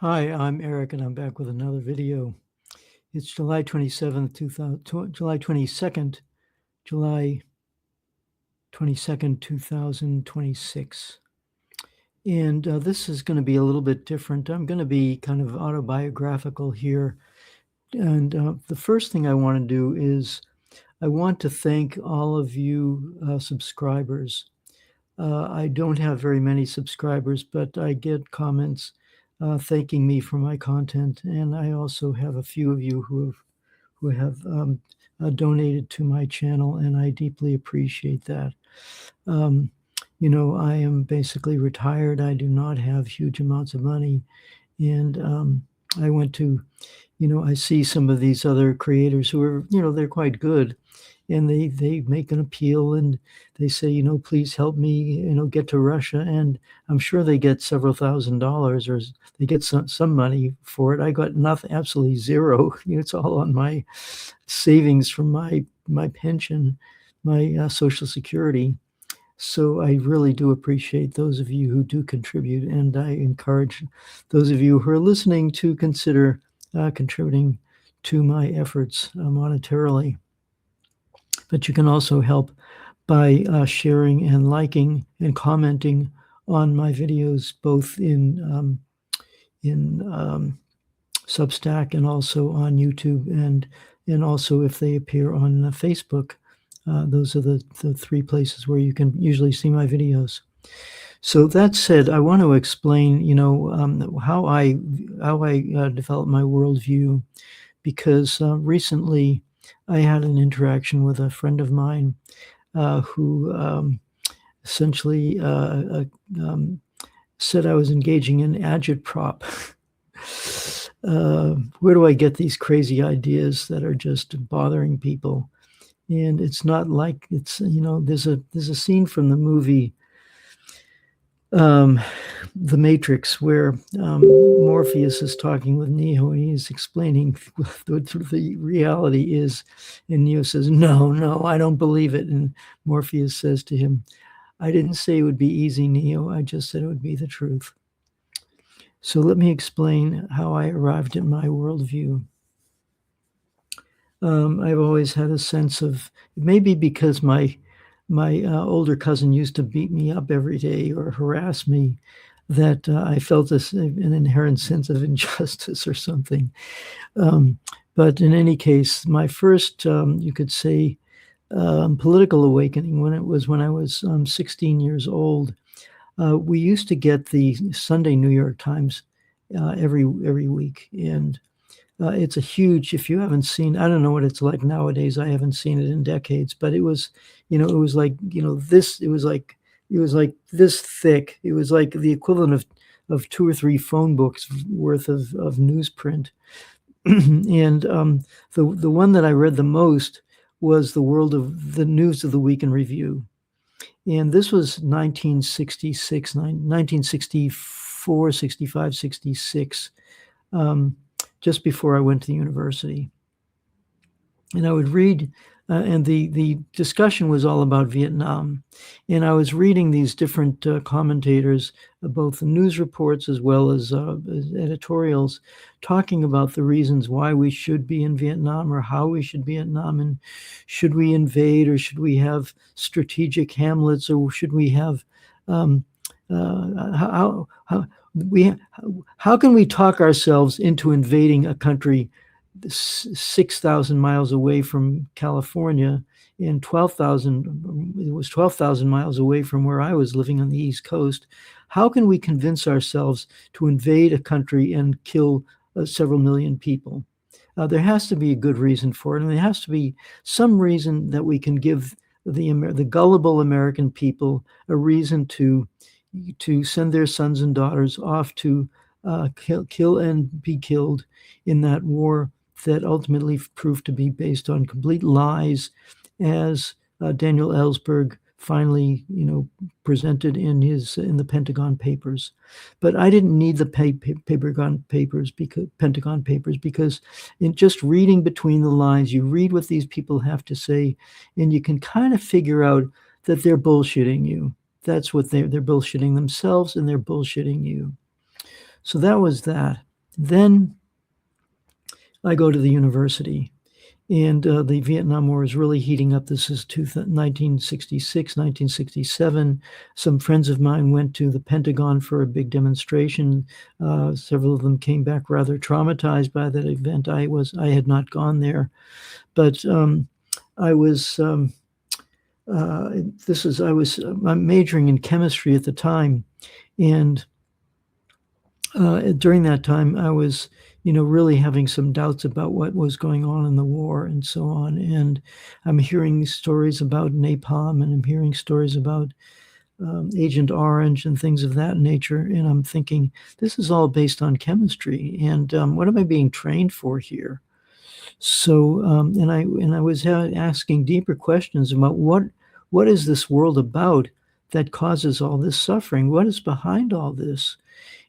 Hi, I'm Eric, and I'm back with another video. It's July 27th, July 22nd, July 22nd, 2026. And this is going to be a little bit different. I'm going to be kind of autobiographical here. And the first thing I want to do is I want to thank all of you subscribers. I don't have very many subscribers, but I get comments thanking me for my content, and I also have a few of you who have donated to my channel, and I deeply appreciate that. Um, I am basically retired. I do not have huge amounts of money, and I went to, I see some of these other creators who are, they're quite good, and they make an appeal and they say, please help me, get to Russia. And I'm sure they get several $1,000s, or they get some money for it. I got nothing, absolutely zero. It's all on my savings from my pension, my Social Security. So I really do appreciate those of you who do contribute, and I encourage those of you who are listening to consider contributing to my efforts monetarily. But you can also help by sharing and liking and commenting on my videos, both in Substack and also on YouTube, and also if they appear on Facebook. Those are the three places where you can usually see my videos. So that said, I want to explain, how I developed my worldview, because recently I had an interaction with a friend of mine who essentially said I was engaging in agitprop. Where do I get these crazy ideas that are just bothering people? And it's not like it's, there's a scene from the movie The Matrix, where Morpheus is talking with Neo, and he's explaining what the reality is, and Neo says, no, I don't believe it. And Morpheus says to him, I didn't say it would be easy, Neo, I just said it would be the truth. So let me explain how I arrived at my worldview. I've always had a sense of, maybe because my older cousin used to beat me up every day or harass me, that I felt an inherent sense of injustice or something. But in any case, my first, you could say, political awakening when I was 16 years old. We used to get the Sunday New York Times every week, and it's a huge, if you haven't seen, I don't know what it's like nowadays. I haven't seen it in decades, but it was, it was like, this, it was like this thick. It was like the equivalent of 2 or 3 phone books worth of newsprint. And the one that I read the most was the World of the News of the Week in Review. And this was 1966, 1964, 65, 66. Just before I went to the university. And I would read, and the discussion was all about Vietnam. And I was reading these different commentators, both the news reports as well as editorials, talking about the reasons why we should be in Vietnam, or how we should be in Vietnam, and should we invade, or should we have strategic hamlets, or should we have how can we talk ourselves into invading a country 6,000 miles away from California, and 12,000 miles away from where I was living on the East Coast? How can we convince ourselves to invade a country and kill several million people? There has to be a good reason for it, and there has to be some reason that we can give the gullible American people a reason to send their sons and daughters off to kill and be killed in that war that ultimately proved to be based on complete lies, as Daniel Ellsberg finally, presented in the Pentagon Papers. But I didn't need the Pentagon Papers, because in just reading between the lines, you read what these people have to say, and you can kind of figure out that they're bullshitting you. That's what they're bullshitting themselves, and they're bullshitting you. So that was that. Then I go to the university, and the Vietnam War is really heating up. This is 1966, 1967. Some friends of mine went to the Pentagon for a big demonstration. Several of them came back rather traumatized by that event. I had not gone there, but I was I'm majoring in chemistry at the time, and during that time I was really having some doubts about what was going on in the war and so on. And I'm hearing stories about napalm, and I'm hearing stories about Agent Orange and things of that nature. And I'm thinking, this is all based on chemistry. And what am I being trained for here? So, and I was asking deeper questions about what is this world about that causes all this suffering? What is behind all this?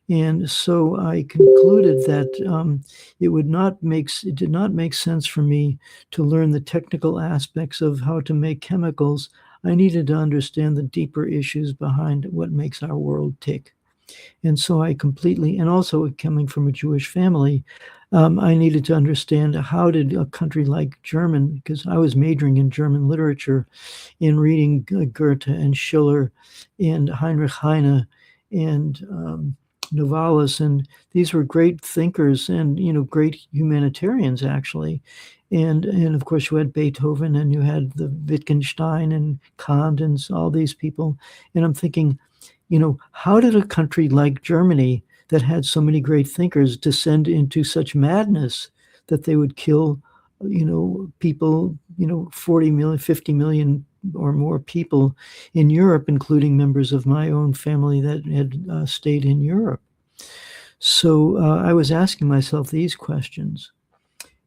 And so I concluded that it did not make sense for me to learn the technical aspects of how to make chemicals. I needed to understand the deeper issues behind what makes our world tick. And so and also coming from a Jewish family, I needed to understand how did a country like German, because I was majoring in German literature, in reading Goethe and Schiller and Heinrich Heine and Novalis, and these were great thinkers and great humanitarians actually, and of course you had Beethoven and you had the Wittgenstein and Kant and all these people, and I'm thinking, how did a country like Germany that had so many great thinkers descend into such madness that they would kill, people, 40 million, 50 million or more people in Europe, including members of my own family that had stayed in Europe. So I was asking myself these questions.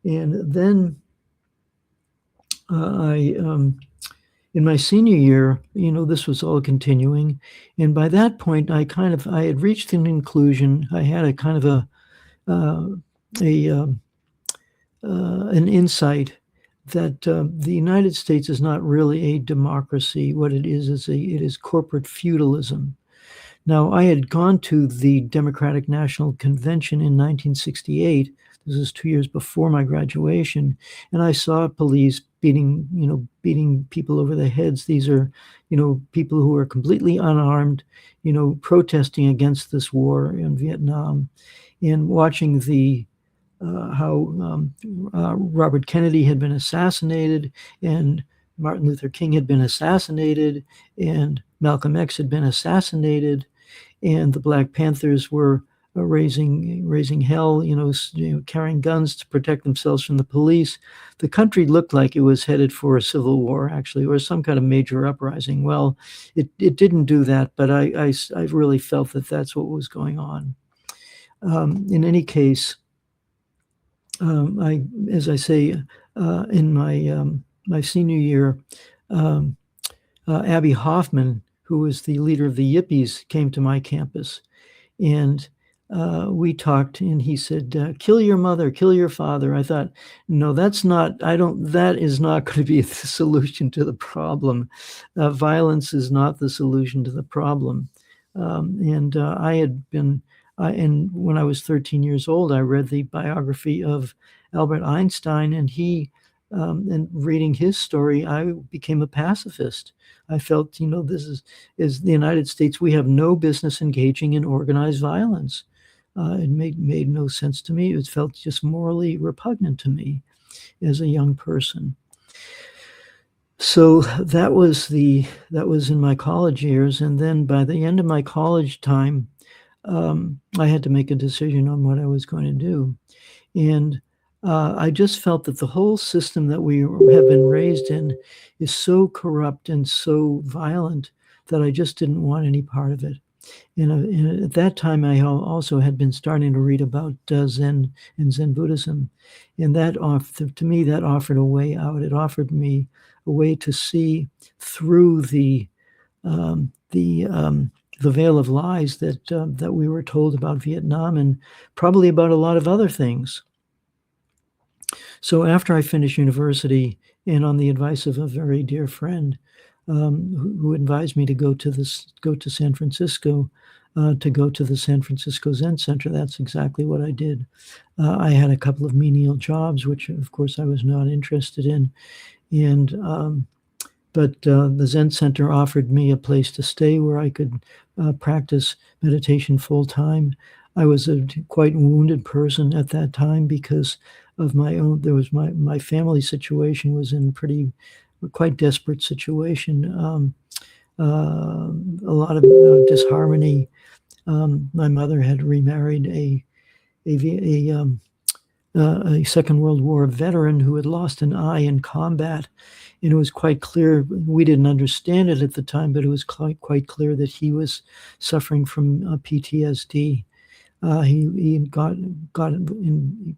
And then in my senior year, this was all continuing. And by that point, I had reached an conclusion. I had a kind of an insight that the United States is not really a democracy. What it is corporate feudalism. Now, I had gone to the Democratic National Convention in 1968. This is 2 years before my graduation, and I saw police beating people over the heads. These are, people who are completely unarmed, protesting against this war in Vietnam, and watching how Robert Kennedy had been assassinated, and Martin Luther King had been assassinated, and Malcolm X had been assassinated, and the Black Panthers were raising hell, carrying guns to protect themselves from the police. The country looked like it was headed for a civil war, actually, or some kind of major uprising. Well, it didn't do that, but I really felt that that's what was going on. In any case, as I say, in my senior year, Abbie Hoffman, who was the leader of the Yippies, came to my campus, and we talked, and he said, kill your mother, kill your father. I thought, no, that is not going to be the solution to the problem. Violence is not the solution to the problem. And when I was 13 years old, I read the biography of Albert Einstein, and and reading his story, I became a pacifist. I felt, this is the United States. We have no business engaging in organized violence. It made no sense to me. It felt just morally repugnant to me as a young person. So that was in my college years, and then by the end of my college time, I had to make a decision on what I was going to do, and I just felt that the whole system that we have been raised in is so corrupt and so violent that I just didn't want any part of it. And at that time, I also had been starting to read about Zen and Zen Buddhism, and to me, that offered a way out. It offered me a way to see through the veil of lies that we were told about Vietnam, and probably about a lot of other things. So after I finished university, and on the advice of a very dear friend who advised me to go to San Francisco, to go to the San Francisco Zen Center. That's exactly what I did. I had a couple of menial jobs, which of course I was not interested in, and but the Zen Center offered me a place to stay where I could practice meditation full time. I was a quite wounded person at that time because of my own. There was my family situation was in quite desperate situation. A lot of disharmony. My mother had remarried a Second World War veteran who had lost an eye in combat. And it was quite clear, we didn't understand it at the time, but it was quite clear that he was suffering from PTSD. He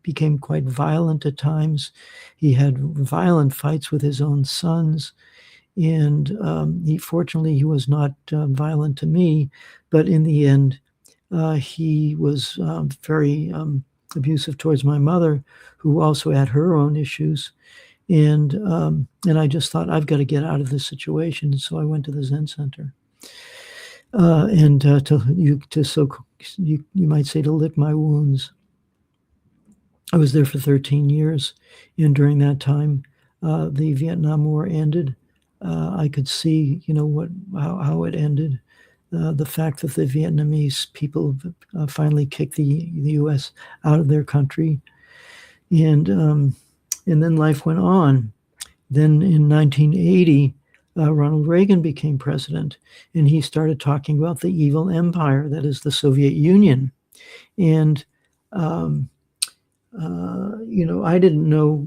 became quite violent at times. He had violent fights with his own sons. And fortunately, he was not violent to me, but in the end, he was very abusive towards my mother, who also had her own issues. And I just thought, I've got to get out of this situation. And so I went to the Zen Center. You might say, to lick my wounds. I was there for 13 years. And during that time, the Vietnam War ended. I could see, how it ended. The fact that the Vietnamese people finally kicked the U.S. out of their country. And then life went on. Then in 1980, Ronald Reagan became president, and he started talking about the evil empire that is the Soviet Union. And, I didn't know,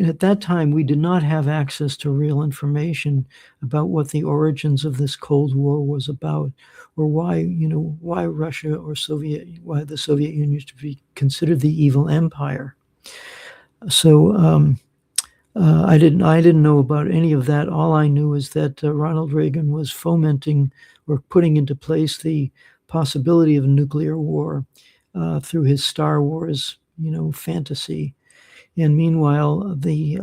at that time, we did not have access to real information about what the origins of this Cold War was about, or why Russia or why the Soviet Union used to be considered the evil empire. So I didn't know about any of that. All I knew is that Ronald Reagan was fomenting or putting into place the possibility of a nuclear war through his Star Wars, fantasy. And meanwhile, the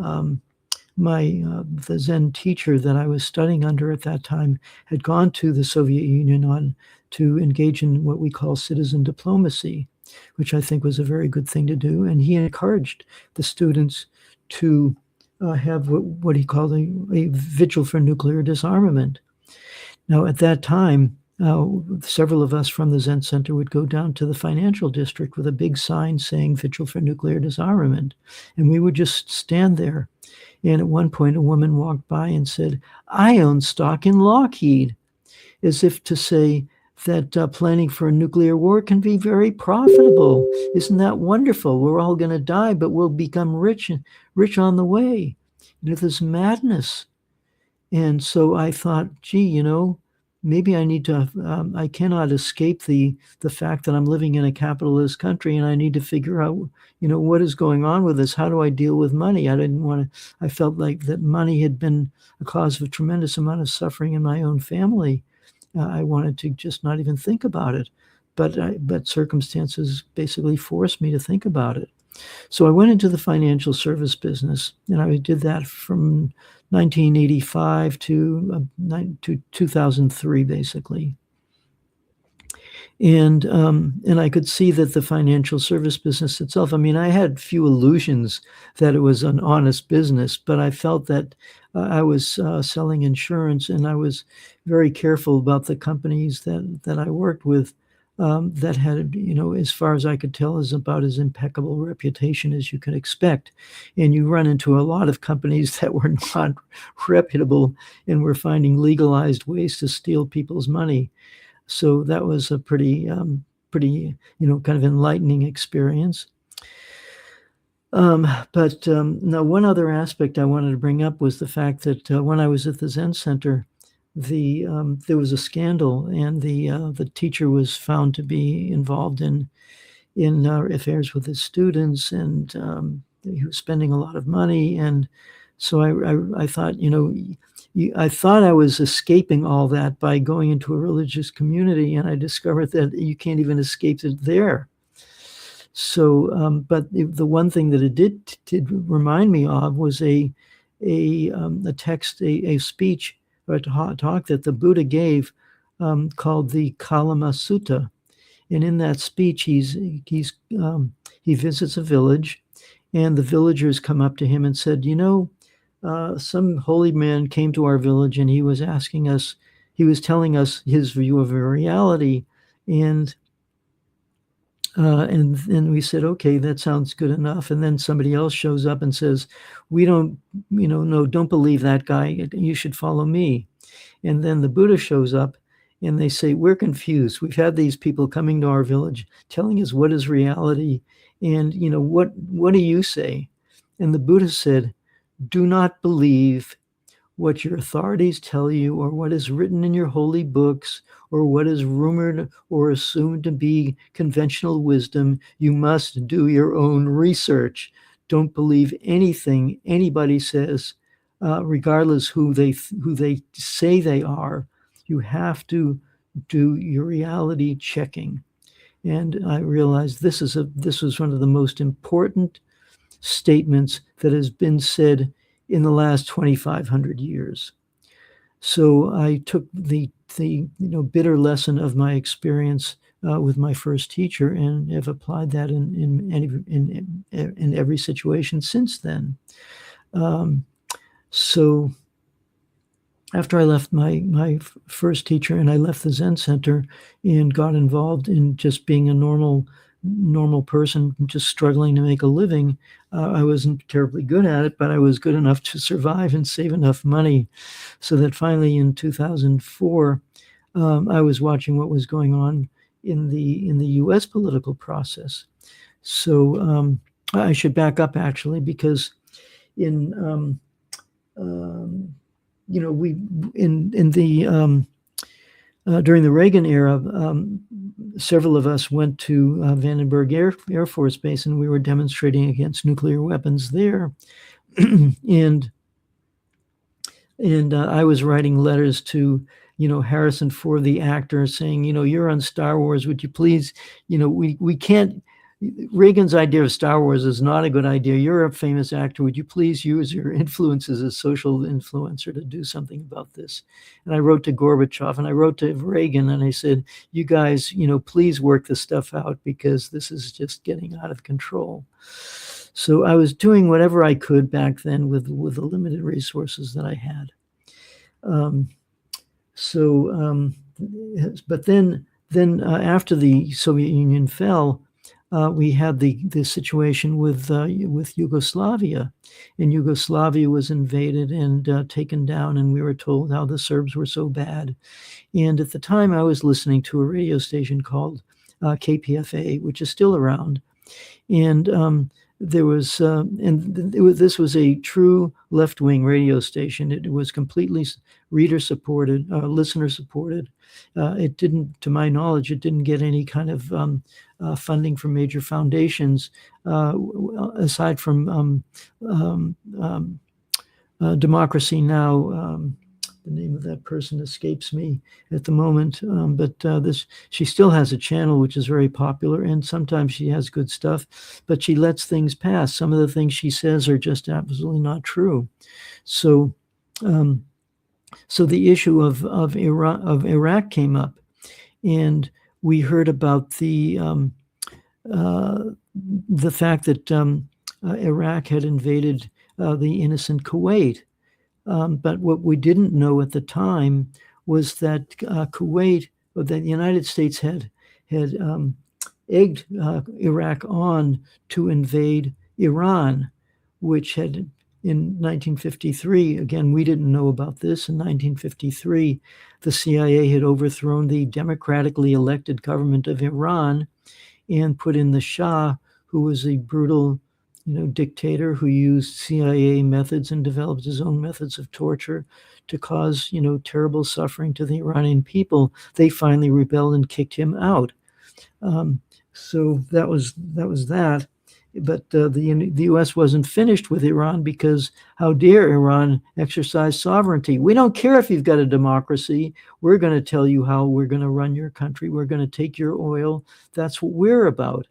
Zen teacher that I was studying under at that time had gone to the Soviet Union to engage in what we call citizen diplomacy, which I think was a very good thing to do. And he encouraged the students to have what he called a vigil for nuclear disarmament. Now, at that time, several of us from the Zen Center would go down to the financial district with a big sign saying Vigil for Nuclear Disarmament. And we would just stand there. And at one point, a woman walked by and said, "I own stock in Lockheed," as if to say that planning for a nuclear war can be very profitable. Isn't that wonderful? We're all going to die, but we'll become rich on the way. This madness. And so I thought, gee, maybe I need to, I cannot escape the fact that I'm living in a capitalist country, and I need to figure out, what is going on with this? How do I deal with money? I felt like that money had been a cause of a tremendous amount of suffering in my own family. I wanted to just not even think about it, but circumstances basically forced me to think about it. So I went into the financial service business, and I did that from 1985 to 2003, basically. And I could see that the financial service business itself, I had few illusions that it was an honest business, but I felt that I was selling insurance, and I was very careful about the companies that I worked with that had, as far as I could tell, is about as impeccable reputation as you can expect. And you run into a lot of companies that were not reputable and were finding legalized ways to steal people's money. So that was a pretty, kind of enlightening experience. But now, one other aspect I wanted to bring up was the fact that when I was at the Zen Center, there was a scandal, and the teacher was found to be involved in affairs with his students, and he was spending a lot of money. And so I thought, I thought I was escaping all that by going into a religious community, and I discovered that you can't even escape it there. So, but the one thing that it did remind me of was a text, a speech, or a talk that the Buddha gave called the Kalama Sutta. And in that speech, he visits a village, and the villagers come up to him and said, some holy man came to our village, and he was telling us his view of reality, and we said, okay, that sounds good enough. And then somebody else shows up and says, we don't, no, don't believe that guy. You should follow me. And then the Buddha shows up, and they say, we're confused. We've had these people coming to our village telling us what is reality. And, what do you say? And the Buddha said, do not believe what your authorities tell you, or what is written in your holy books, or what is rumored or assumed to be conventional wisdom. You must do your own research. Don't believe anything anybody says, regardless who they say they are. You have to do your reality checking. And I realized this was one of the most important statements that has been said in the last 2,500 years. So I took the bitter lesson of my experience with my first teacher, and have applied that in every situation since then. So after I left my first teacher, and I left the Zen Center and got involved in just being a normal person, just struggling to make a living, I wasn't terribly good at it, but I was good enough to survive and save enough money so that finally in 2004, I was watching what was going on in the U.S. political process. So I should back up, actually, because in during the Reagan era, several of us went to Vandenberg Air Force Base, and we were demonstrating against nuclear weapons there. and I was writing letters to, Harrison Ford, the actor, saying, you're on Star Wars. Would you please, we can't. Reagan's idea of Star Wars is not a good idea. You're a famous actor. Would you please use your influence as a social influencer to do something about this? And I wrote to Gorbachev, and I wrote to Reagan, and I said, you guys, please work this stuff out, because this is just getting out of control. So I was doing whatever I could back then with the limited resources that I had. But then after the Soviet Union fell, we had the situation with Yugoslavia, and Yugoslavia was invaded and taken down, and we were told how the Serbs were so bad. And at the time, I was listening to a radio station called KPFA, which is still around, and there was this was a true left-wing radio station. It was completely reader-supported, listener-supported. It didn't, to my knowledge, it didn't get any kind of funding from major foundations, aside from Democracy Now! The name of that person escapes me at the moment, but she still has a channel which is very popular, and sometimes she has good stuff, but she lets things pass. Some of the things she says are just absolutely not true. So the issue of Iraq came up, and we heard about the fact that Iraq had invaded the innocent Kuwait. But what we didn't know at the time was that Kuwait, or that the United States had egged Iraq on to invade Iran, which had, in 1953, again, we didn't know about this. In 1953, the CIA had overthrown the democratically elected government of Iran and put in the Shah, who was a brutal dictator who used CIA methods and developed his own methods of torture to cause, terrible suffering to the Iranian people. They finally rebelled and kicked him out. So that was that. But the U.S. wasn't finished with Iran, because how dare Iran exercise sovereignty? We don't care if you've got a democracy. We're going to tell you how we're going to run your country. We're going to take your oil. That's what we're about.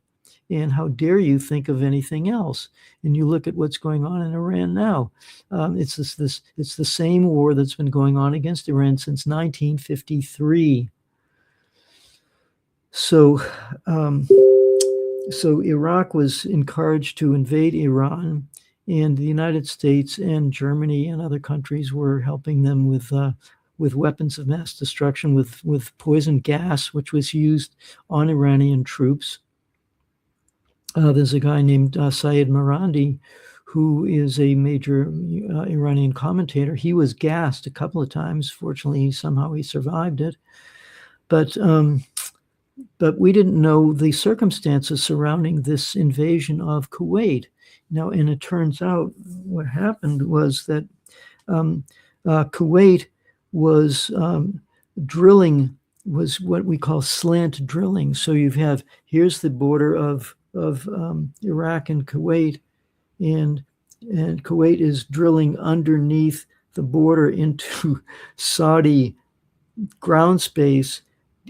And how dare you think of anything else? And you look at what's going on in Iran now. It's the same war that's been going on against Iran since 1953. So, um, so Iraq was encouraged to invade Iran, and the United States and Germany and other countries were helping them with weapons of mass destruction, with poison gas, which was used on Iranian troops. There's a guy named Syed Marandi, who is a major Iranian commentator. He was gassed a couple of times. Fortunately, somehow he survived it. But we didn't know the circumstances surrounding this invasion of Kuwait. Now, and it turns out what happened was that Kuwait was drilling, was what we call slant drilling. So here's the border of Iraq and Kuwait, and Kuwait is drilling underneath the border into Saudi ground space,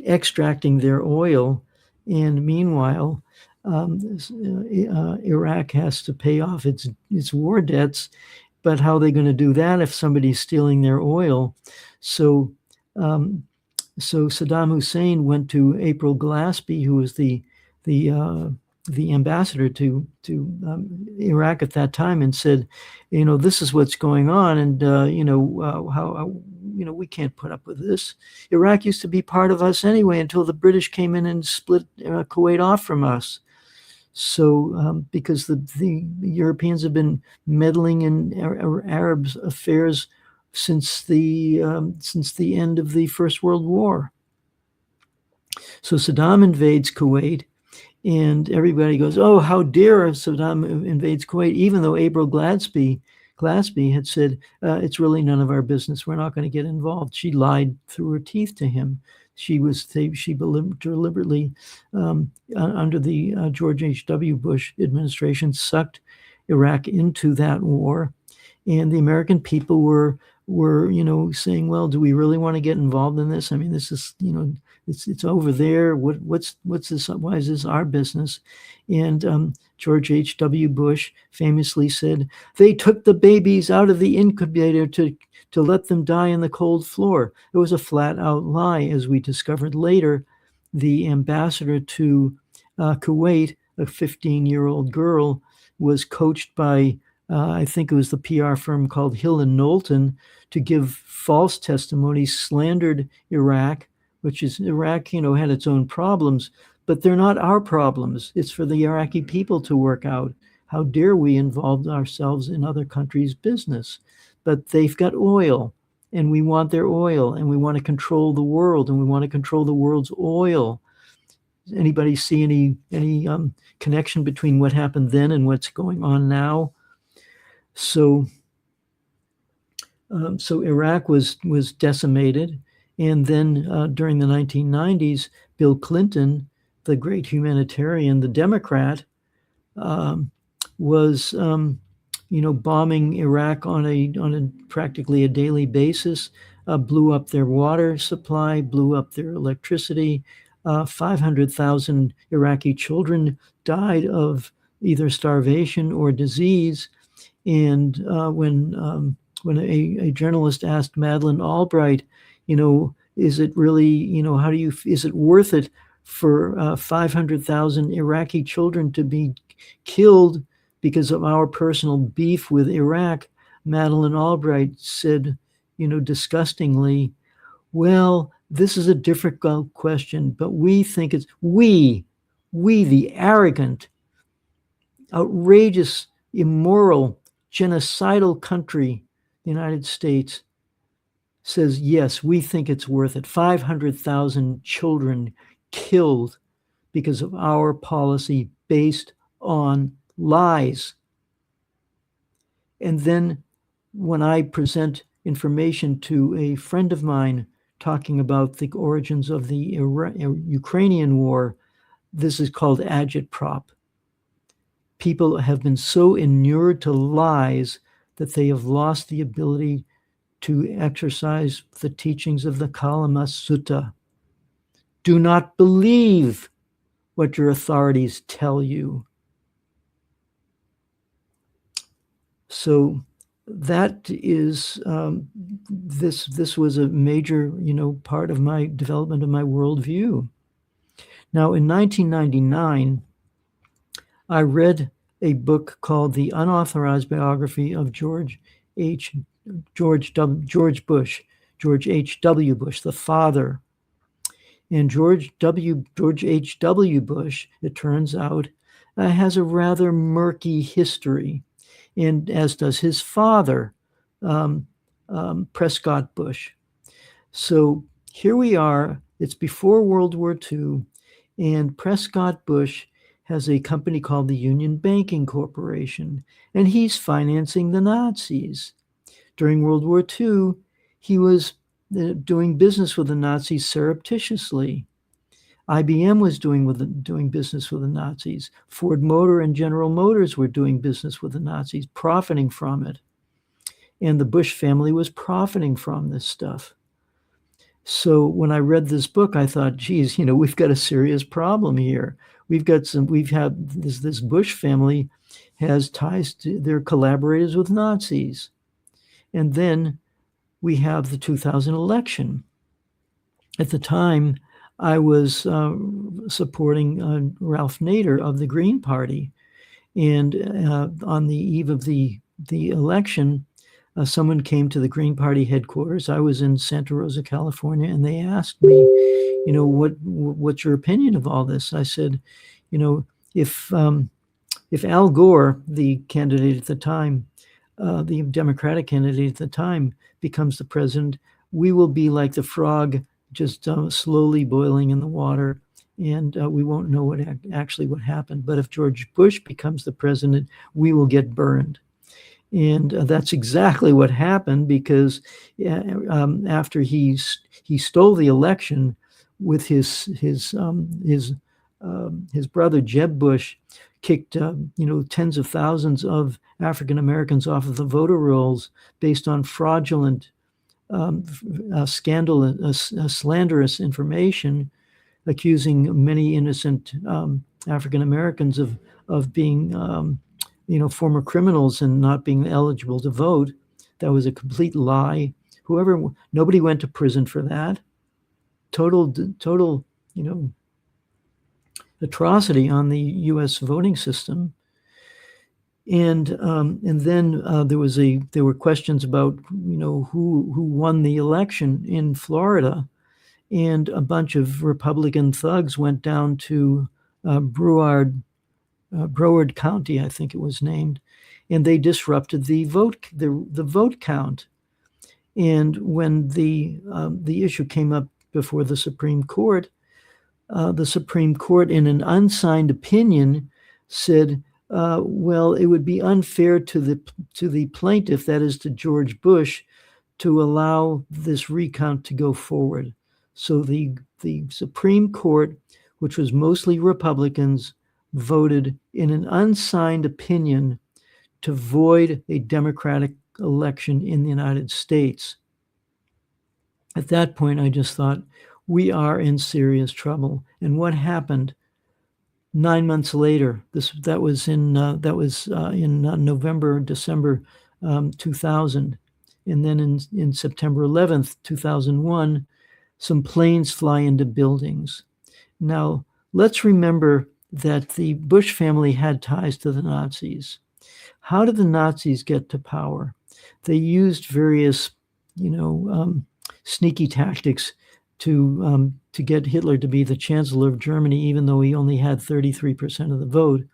extracting their oil, and meanwhile, Iraq has to pay off its war debts. But how are they going to do that if somebody's stealing their oil? So, so Saddam Hussein went to April Glaspie, who was the ambassador to Iraq at that time, and said, this is what's going on, and how we can't put up with this. Iraq used to be part of us anyway until the British came in and split Kuwait off from us. So because the Europeans have been meddling in Arabs' affairs since the end of the First World War. So Saddam invades Kuwait, and everybody goes, "Oh, how dare Saddam invades Kuwait?" Even though April Glaspie had said, "It's really none of our business. We're not going to get involved." She lied through her teeth to him. She deliberately, under the George H.W. Bush administration, sucked Iraq into that war, and the American people were saying, "Well, do we really want to get involved in this? I mean, this is it's over there. What's this? Why is this our business?" And George H.W. Bush famously said, "They took the babies out of the incubator to let them die on the cold floor." It was a flat out lie, as we discovered later. The ambassador to Kuwait, a 15-year-old girl, was coached by, I think it was the PR firm called Hill and Knowlton, to give false testimony, slandered Iraq, which is Iraq, had its own problems, but they're not our problems. It's for the Iraqi people to work out. How dare we involve ourselves in other countries' business? But they've got oil, and we want their oil, and we want to control the world, and we want to control the world's oil. Anybody see any connection between what happened then and what's going on now? So Iraq was decimated, and then during the 1990s, Bill Clinton, the great humanitarian, the Democrat, was bombing Iraq on a practically a daily basis, blew up their water supply, blew up their electricity. 500,000 Iraqi children died of either starvation or disease. And when a journalist asked Madeleine Albright, is it really, is it worth it for 500,000 Iraqi children to be killed because of our personal beef with Iraq? Madeleine Albright said, disgustingly, "Well, this is a difficult question, but we think it's we, the arrogant, outrageous, immoral, genocidal country, the United States, says, yes, we think it's worth it. 500,000 children killed because of our policy based on lies." And then when I present information to a friend of mine talking about the origins of the Ukrainian war, this is called agitprop. People have been so inured to lies that they have lost the ability to exercise the teachings of the Kalama Sutta. Do not believe what your authorities tell you. So that is, this was a major, part of my development of my worldview. Now, in 1999, I read a book called The Unauthorized Biography of George Bush, George H.W. Bush, the father. And George H.W. Bush, it turns out, has a rather murky history, and as does his father, Prescott Bush. So here we are. It's before World War II, and Prescott Bush has a company called the Union Banking Corporation, and he's financing the Nazis. During World War II, he was doing business with the Nazis surreptitiously. IBM was doing business with the Nazis. Ford Motor and General Motors were doing business with the Nazis, profiting from it. And the Bush family was profiting from this stuff. So when I read this book, I thought, geez, we've got a serious problem here. This Bush family has ties to their collaborators with Nazis. And then we have the 2000 election. At the time, I was supporting Ralph Nader of the Green Party. And on the eve of the election, someone came to the Green Party headquarters. I was in Santa Rosa, California, and they asked me, what's your opinion of all this? I said, if Al Gore, the candidate at the time, the Democratic candidate at the time, becomes the president, we will be like the frog, just slowly boiling in the water, and we won't know what happened. But if George Bush becomes the president, we will get burned. And that's exactly what happened, because after he stole the election with his brother Jeb Bush, kicked tens of thousands of African Americans off of the voter rolls based on fraudulent, slanderous information, accusing many innocent African Americans of being former criminals and not being eligible to vote. That was a complete lie. Nobody went to prison for that. Total, atrocity on the U.S. voting system. And then there were questions about who won the election in Florida, and a bunch of Republican thugs went down to Broward County, I think it was named, and they disrupted the vote count. And when the issue came up before the Supreme Court, in an unsigned opinion, said, well, it would be unfair to the plaintiff, that is to George Bush, to allow this recount to go forward. So the Supreme Court, which was mostly Republicans, voted in an unsigned opinion to void a Democratic election in the United States. At that point, I just thought, we are in serious trouble. And what happened 9 months later? That was in November, December 2000, and then in September 11th, 2001, some planes fly into buildings. Now, let's remember that the Bush family had ties to the Nazis. How did the Nazis get to power? They used various, sneaky tactics to get Hitler to be the Chancellor of Germany, even though he only had 33% of the vote.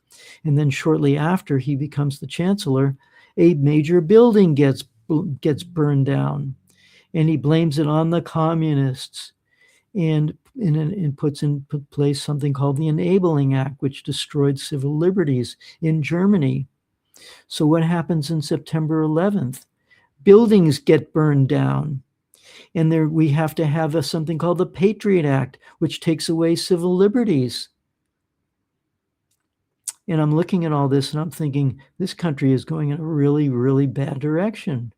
And then shortly after he becomes the Chancellor, a major building gets burned down, and he blames it on the communists, and puts in place something called the Enabling Act, which destroyed civil liberties in Germany. So what happens in September 11th? Buildings get burned down. And we have to have something called the Patriot Act, which takes away civil liberties. And I'm looking at all this and I'm thinking, this country is going in a really, really bad direction.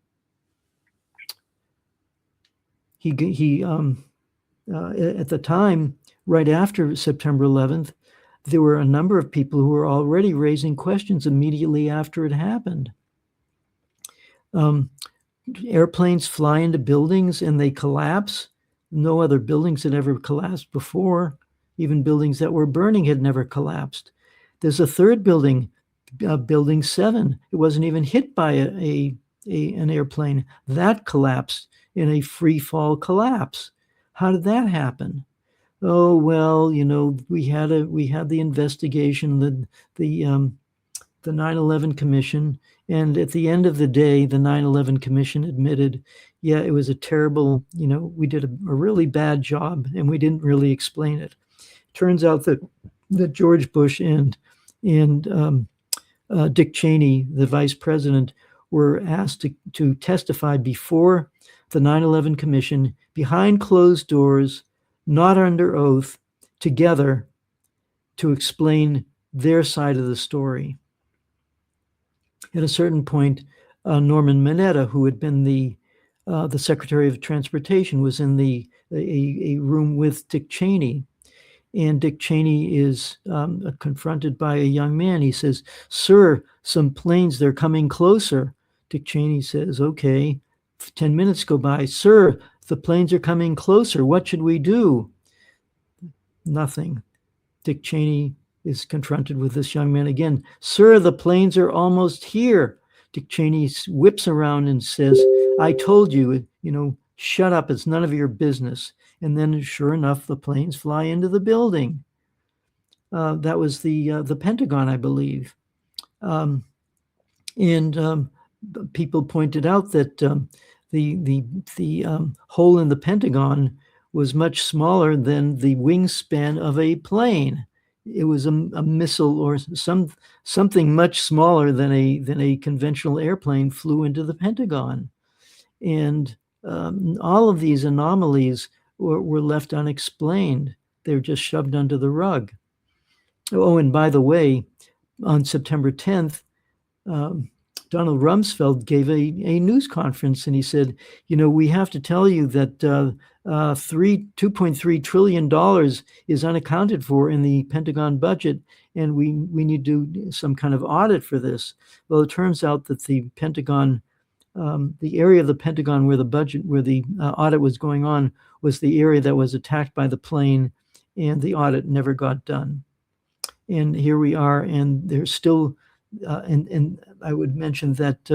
At the time, right after September 11th, there were a number of people who were already raising questions immediately after it happened. Airplanes fly into buildings and they collapse. No other buildings had ever collapsed before. Even buildings that were burning had never collapsed. There's a third building, Building 7. It wasn't even hit by an airplane. That collapsed in a free fall collapse. How did that happen? Oh, well, we had the investigation, the 9/11 Commission, and at the end of the day, the 9/11 Commission admitted, yeah, it was a terrible, we did a really bad job, and we didn't really explain it. Turns out that George Bush and Dick Cheney, the vice president, were asked to testify before the 9/11 Commission, behind closed doors, not under oath, together, to explain their side of the story. At a certain point, Norman Mineta, who had been the Secretary of Transportation, was in a room with Dick Cheney. And Dick Cheney is confronted by a young man. He says, "Sir, some planes, they're coming closer." Dick Cheney says, "Okay." 10 minutes go by. "Sir, the planes are coming closer. What should we do?" Nothing. Dick Cheney is confronted with this young man again. "Sir, the planes are almost here." Dick Cheney whips around and says, "I told you, shut up. It's none of your business." And then, sure enough, the planes fly into the building. That was the Pentagon, I believe. People pointed out that the hole in the Pentagon was much smaller than the wingspan of a plane. It was a missile or something much smaller than a conventional airplane flew into the Pentagon. And all of these anomalies were left unexplained. They're just shoved under the rug. Oh, and by the way, on September 10th, Donald Rumsfeld gave a news conference, and he said, we have to tell you that $2.3 trillion is unaccounted for in the Pentagon budget, and we need to do some kind of audit for this. Well, it turns out that the Pentagon, the area of the Pentagon where the audit was going on was the area that was attacked by the plane, and the audit never got done. And here we are, and there's still, and I would mention that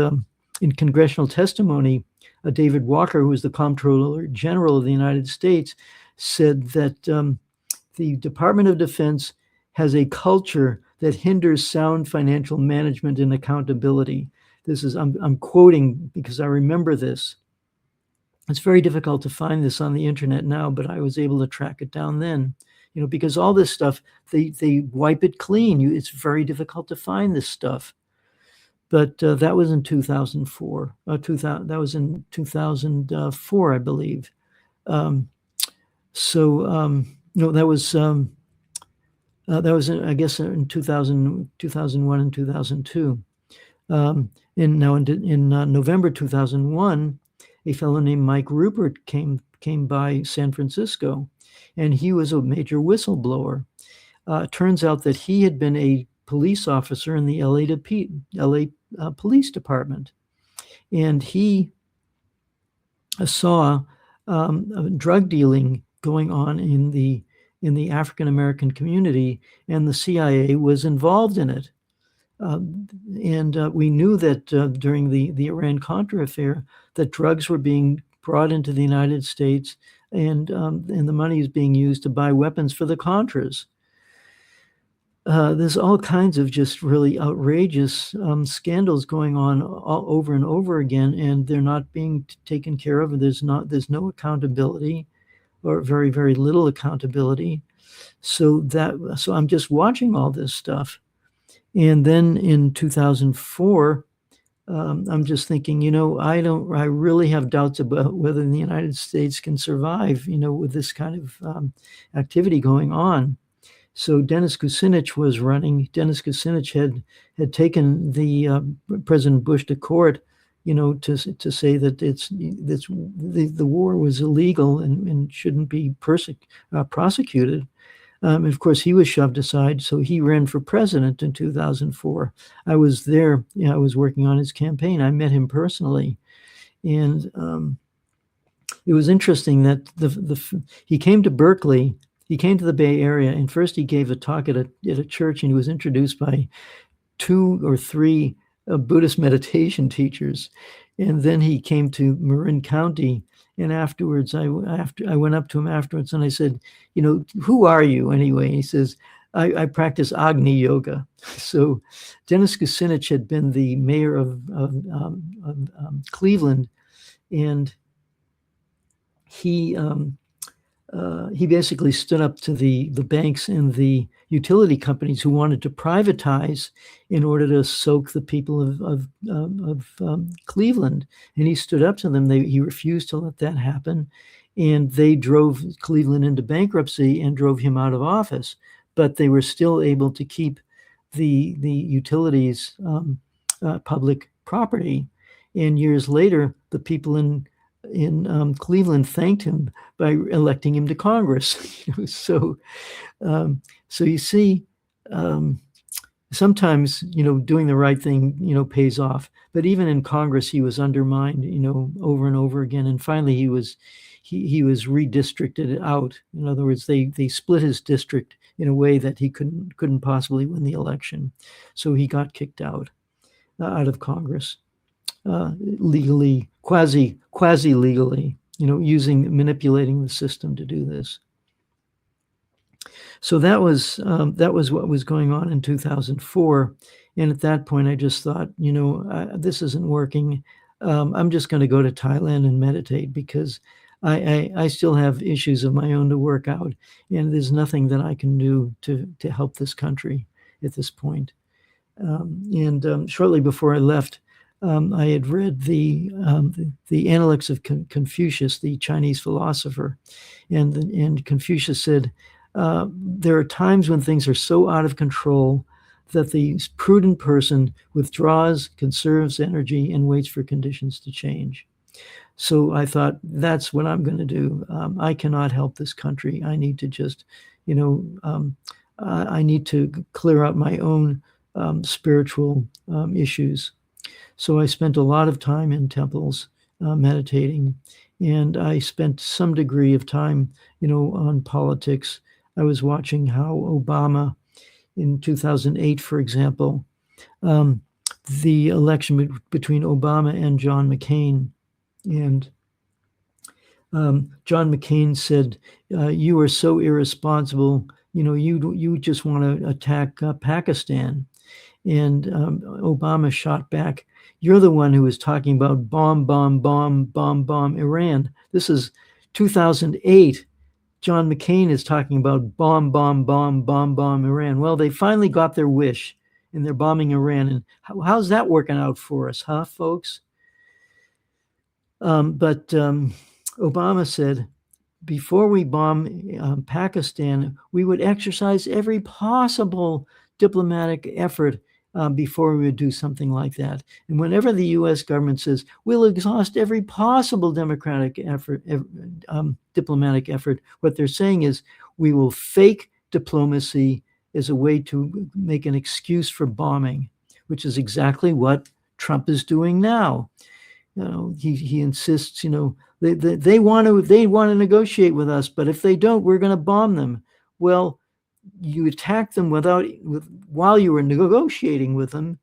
in congressional testimony, David Walker, who was the Comptroller General of the United States, said that the Department of Defense has a culture that hinders sound financial management and accountability. This is, I'm quoting because I remember this. It's very difficult to find this on the internet now, but I was able to track it down then. Because all this stuff, they wipe it clean. It's very difficult to find this stuff. But that was in 2004. That was in 2004, I believe. No, that was I guess in 2001 and 2002. In November 2001, a fellow named Mike Rupert came by San Francisco, and he was a major whistleblower. Turns out that he had been a police officer in the LA Police Department, and he saw drug dealing going on in the African American community, and the CIA was involved in it. We knew that during the Iran-Contra affair, that drugs were being brought into the United States, and the money is being used to buy weapons for the Contras. There's all kinds of just really outrageous scandals going on all over and over again, and they're not being taken care of. There's no accountability, or very, very little accountability. So I'm just watching all this stuff. And then in 2004, I'm just thinking, I really have doubts about whether the United States can survive, with this kind of activity going on. So Dennis Kucinich was running. Dennis Kucinich had taken the President Bush to court, to say that the war was illegal and shouldn't be prosecuted. And of course, he was shoved aside, so he ran for president in 2004. I was there. I was working on his campaign. I met him personally, and it was interesting that he came to Berkeley he came to the Bay Area, and first he gave a talk at a church, and he was introduced by 2 or 3 Buddhist meditation teachers. And then he came to Marin County, and afterwards, I went up to him afterwards, and I said, who are you anyway? And he says, I practice Agni Yoga. So Dennis Kucinich had been the mayor of Cleveland, and he basically stood up to the banks and the utility companies who wanted to privatize in order to soak the people of Cleveland. And he stood up to them. He refused to let that happen. And they drove Cleveland into bankruptcy and drove him out of office. But they were still able to keep the utilities public property. And years later, the people in Cleveland thanked him by electing him to Congress. So you see, sometimes doing the right thing pays off. But even in Congress, he was undermined over and over again. And finally, he was redistricted out. In other words, they split his district in a way that he couldn't possibly win the election. So he got kicked out of Congress. Legally, quasi legally, manipulating the system to do this. So that was what was going on in 2004. And at that point, I just thought, this isn't working. I'm just going to go to Thailand and meditate, because I still have issues of my own to work out, and there's nothing that I can do to help this country at this point. And shortly before I left, I had read the Analects of Confucius, the Chinese philosopher, and Confucius said, there are times when things are so out of control that the prudent person withdraws, conserves energy, and waits for conditions to change. So I thought, that's what I'm going to do. I cannot help this country. I need to just, I need to clear out my own spiritual issues. So I spent a lot of time in temples meditating, and I spent some degree of time, on politics. I was watching how Obama, in 2008, for example, the election between Obama and John McCain. And John McCain said, you are so irresponsible, you just want to attack Pakistan. And Obama shot back, you're the one who was talking about bomb Iran. This is 2008. John McCain is talking about bomb Iran. Well, they finally got their wish, and they're bombing Iran. And how's that working out for us, huh, folks? But Obama said, before we bomb Pakistan, we would exercise every possible diplomatic effort before we would do something like that. And whenever the U.S. government says, we'll exhaust every possible diplomatic effort, what they're saying is, we will fake diplomacy as a way to make an excuse for bombing, which is exactly what Trump is doing now. He insists, they want to negotiate with us, but if they don't, we're going to bomb them. Well, you attack them while you were negotiating with them,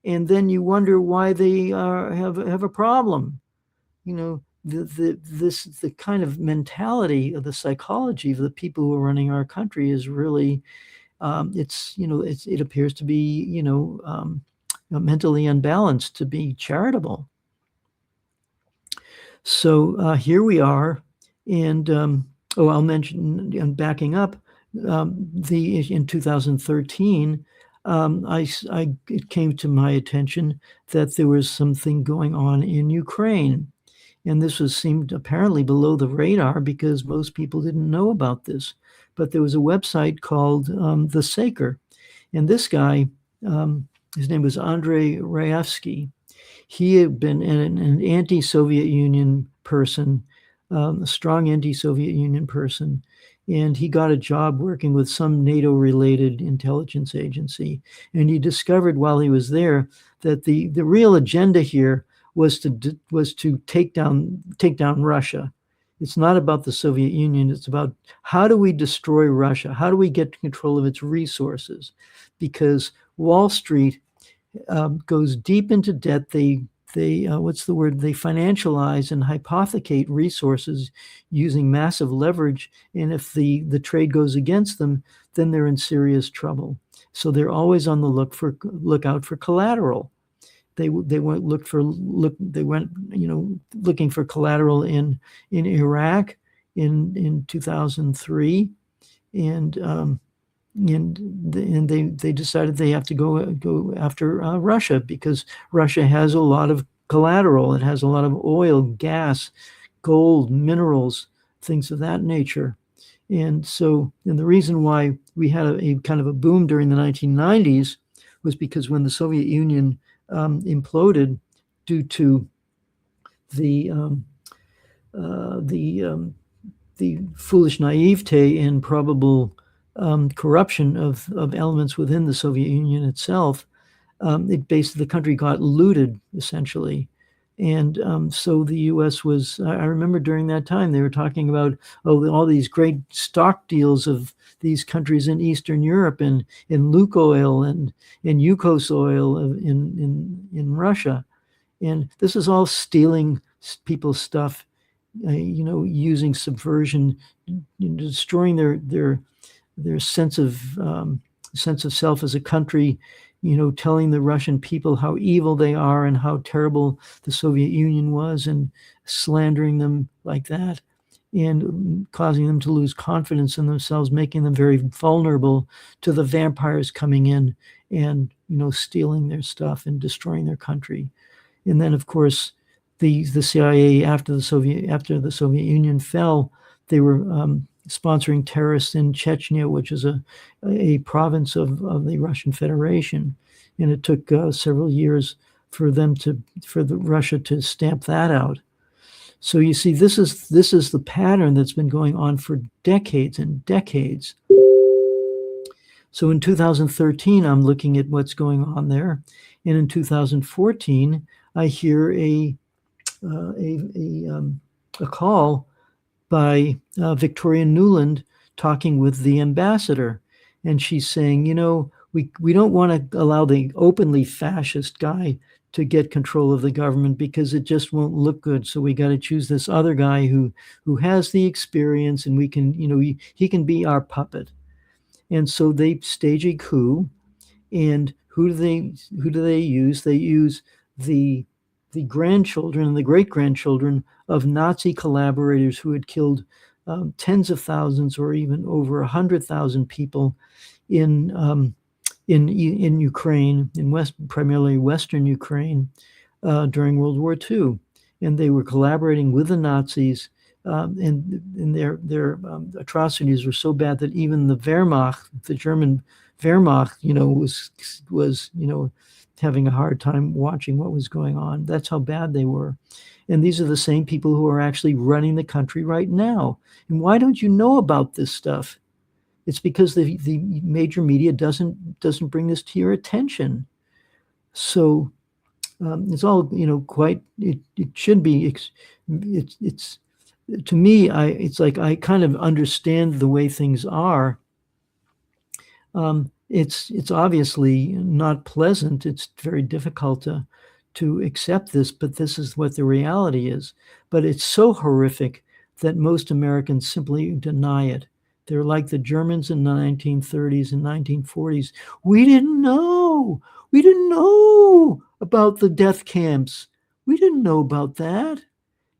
and then you wonder why they have a problem. The kind of mentality of the psychology of the people who are running our country is really, it appears to be mentally unbalanced, to be charitable. So here we are, and I'll mention, backing up, in 2013, it came to my attention that there was something going on in Ukraine, and this seemed apparently below the radar because most people didn't know about this. But there was a website called The Saker, and this guy, his name was Andrei Raevsky. He had been an anti-Soviet Union person, a strong anti-Soviet Union person, and he got a job working with some NATO-related intelligence agency. And he discovered while he was there that the real agenda here was to take down Russia. It's not about the Soviet Union. It's about how do we destroy Russia? How do we get control of its resources? Because Wall Street goes deep into debt. They what's the word? They financialize and hypothecate resources using massive leverage. And if the trade goes against them, then they're in serious trouble. So they're always on the lookout for collateral. They went looking for collateral in Iraq in 2003, and they decided they have to go after Russia, because Russia has a lot of collateral. It has a lot of oil, gas, gold, minerals, things of that nature. And the reason why we had a kind of a boom during the 1990s was because when the Soviet Union imploded due to the foolish naivete and probable corruption of elements within the Soviet Union itself, the country got looted essentially. And so the U.S. was, I remember during that time, they were talking about, all these great stock deals of these countries in Eastern Europe, and in Lukoil and in Yukos oil in Russia. And this is all stealing people's stuff, using subversion, destroying their sense of self as a country, telling the Russian people how evil they are and how terrible the Soviet Union was, and slandering them like that, and causing them to lose confidence in themselves, making them very vulnerable to the vampires coming in and, stealing their stuff and destroying their country. And then, of course, the CIA, after the Soviet Union fell, they were sponsoring terrorists in Chechnya, which is a province of the Russian Federation, and it took several years for Russia to stamp that out. So you see, this is the pattern that's been going on for decades and decades. So in 2013, I'm looking at what's going on there, and in 2014, I hear a call by Victoria Nuland talking with the ambassador, and she's saying, we don't want to allow the openly fascist guy to get control of the government, because it just won't look good. So we got to choose this other guy who has the experience, and we can, he can be our puppet. And so they stage a coup, and who do they use? They use the grandchildren and the great-grandchildren of Nazi collaborators who had killed tens of thousands or even over 100,000 people in Ukraine, primarily Western Ukraine, during World War II. And they were collaborating with the Nazis, and their atrocities were so bad that even the Wehrmacht, the German Wehrmacht, was having a hard time watching what was going on. That's how bad they were. And these are the same people who are actually running the country right now. And why don't you know about this stuff? It's because the major media doesn't bring this to your attention. So it's all, it should be, it's to me, it's like I kind of understand the way things are. It's obviously not pleasant. It's very difficult to accept this, but this is what the reality is. But it's so horrific that most Americans simply deny it. They're like the Germans in the 1930s and 1940s. We didn't know. We didn't know about the death camps. We didn't know about that.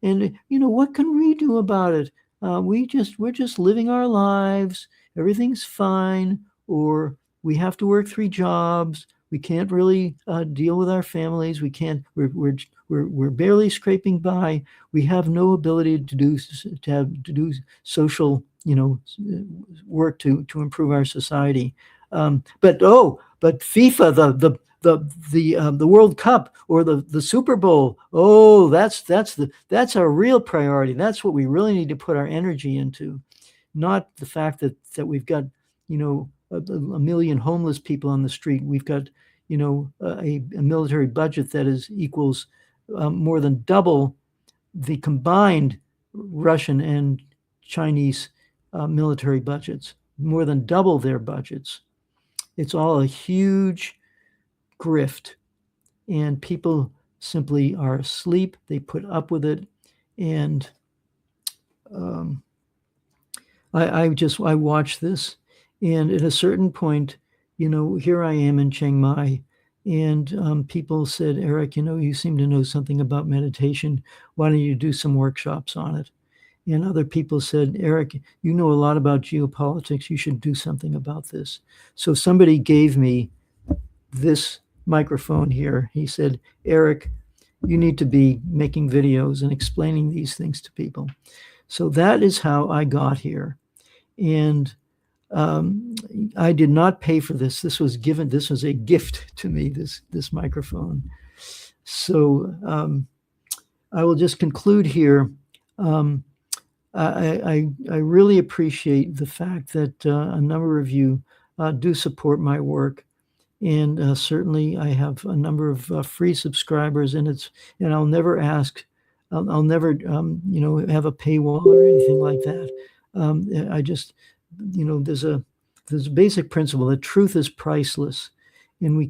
And, what can we do about it? We're just living our lives. Everything's fine. Or we have to work 3 jobs. We can't really deal with our families. We can't. We're barely scraping by. We have no ability to do social, work to improve our society. But FIFA, the World Cup or the Super Bowl, that's our real priority. That's what we really need to put our energy into, not the fact that we've got, a million homeless people on the street. We've got, a military budget that equals more than double the combined Russian and Chinese military budgets, more than double their budgets. It's all a huge grift, and people simply are asleep. They put up with it, and I watch this, and at a certain point, here I am in Chiang Mai, and people said, Eric, you seem to know something about meditation. Why don't you do some workshops on it? And other people said, Eric, you know a lot about geopolitics. You should do something about this. So somebody gave me this microphone here. He said, Eric, you need to be making videos and explaining these things to people. So that is how I got here. And I did not pay for this. This was a gift to me, this microphone. So I will just conclude here. I really appreciate the fact that a number of you do support my work, and certainly I have a number of free subscribers, and I'll never ask, I'll never have a paywall or anything like that. I just there's a basic principle that truth is priceless, and we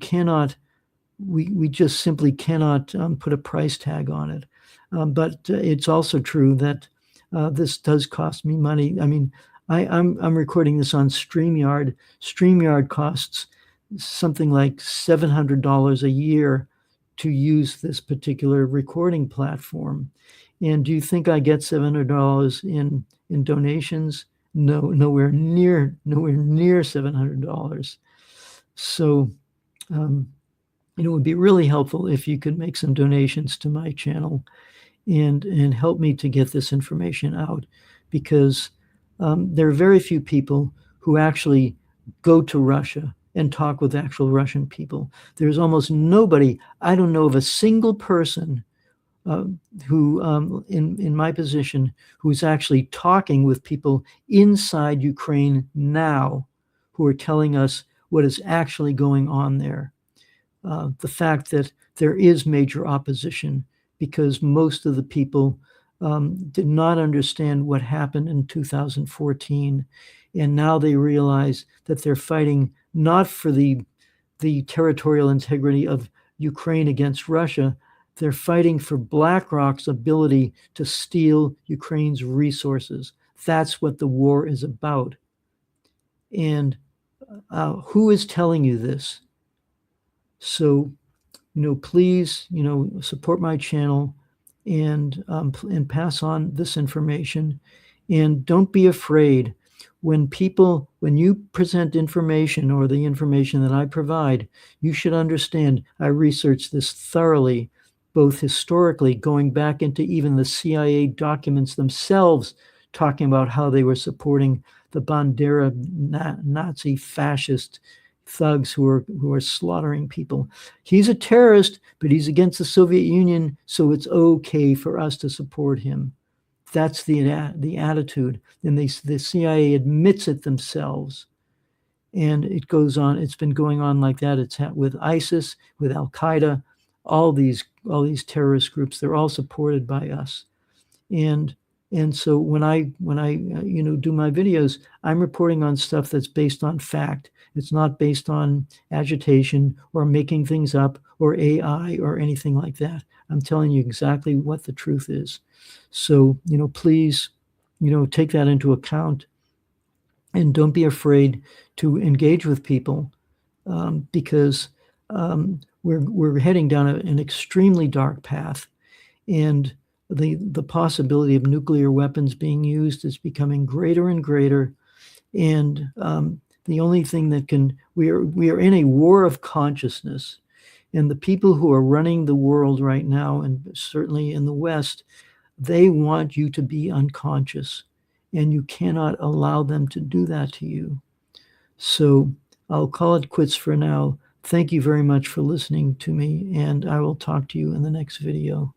just simply cannot put a price tag on it. But it's also true that this does cost me money. I mean, I'm recording this on StreamYard. StreamYard costs something like $700 a year to use this particular recording platform. And do you think I get $700 in donations? No, nowhere near $700. So, it would be really helpful if you could make some donations to my channel and help me to get this information out, because there are very few people who actually go to Russia and talk with actual Russian people. There's almost nobody. I don't know of a single person who, in my position, who's actually talking with people inside Ukraine now, who are telling us what is actually going on there. The fact that there is major opposition, because most of the people did not understand what happened in 2014, and now they realize that they're fighting not for the territorial integrity of Ukraine against Russia. They're fighting for BlackRock's ability to steal Ukraine's resources. That's what the war is about. And who is telling you this? So, please, support my channel and pass on this information. And don't be afraid when you present information, or the information that I provide. You should understand I researched this thoroughly, both historically, going back into even the CIA documents themselves, talking about how they were supporting the Bandera Nazi fascist thugs who are slaughtering people. He's a terrorist, but he's against the Soviet Union, so it's okay for us to support him. That's the attitude, and the CIA admits it themselves. And it goes on. It's been going on like that. It's with ISIS, with Al Qaeda, all these terrorist groups. They're all supported by us. And so when I do my videos, I'm reporting on stuff that's based on fact. It's not based on agitation or making things up or AI or anything like that. I'm telling you exactly what the truth is. So, please, take that into account, and don't be afraid to engage with people, because we're heading down an extremely dark path, and the possibility of nuclear weapons being used is becoming greater and greater. And the only thing that we are in a war of consciousness, and the people who are running the world right now, and certainly in the West, they want you to be unconscious, and you cannot allow them to do that to you. So I'll call it quits for now. Thank you very much for listening to me, and I will talk to you in the next video.